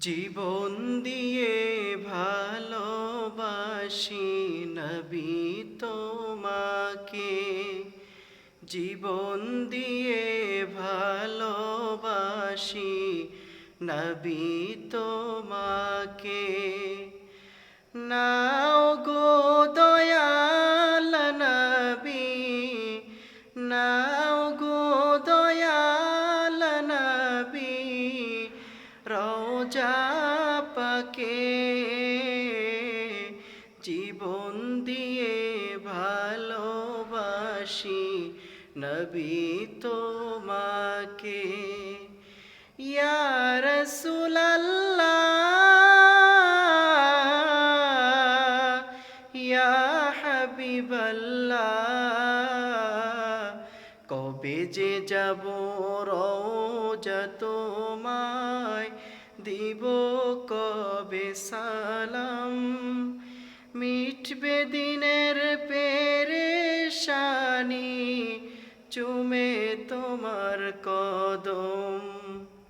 জীবন দিয়ে ভালোবাসি নবী তোমাকে, জীবন দিয়ে ভালোবাসি নবী তোমাকে। নাও গো দয়াল নবী, নাও গো দয়াল নবী, রওজা পাকে জীবন দিয়ে ভালোবাসি নবী তোমাকে। ইয়া রাসূলাল্লাহ ইয়া হাবিবাল্লাহ, কবে যে যাব রওজা তোমায় দিব কবে সালাম, মিটবে দিনের পেরেশানি চুমে তোমার কদম।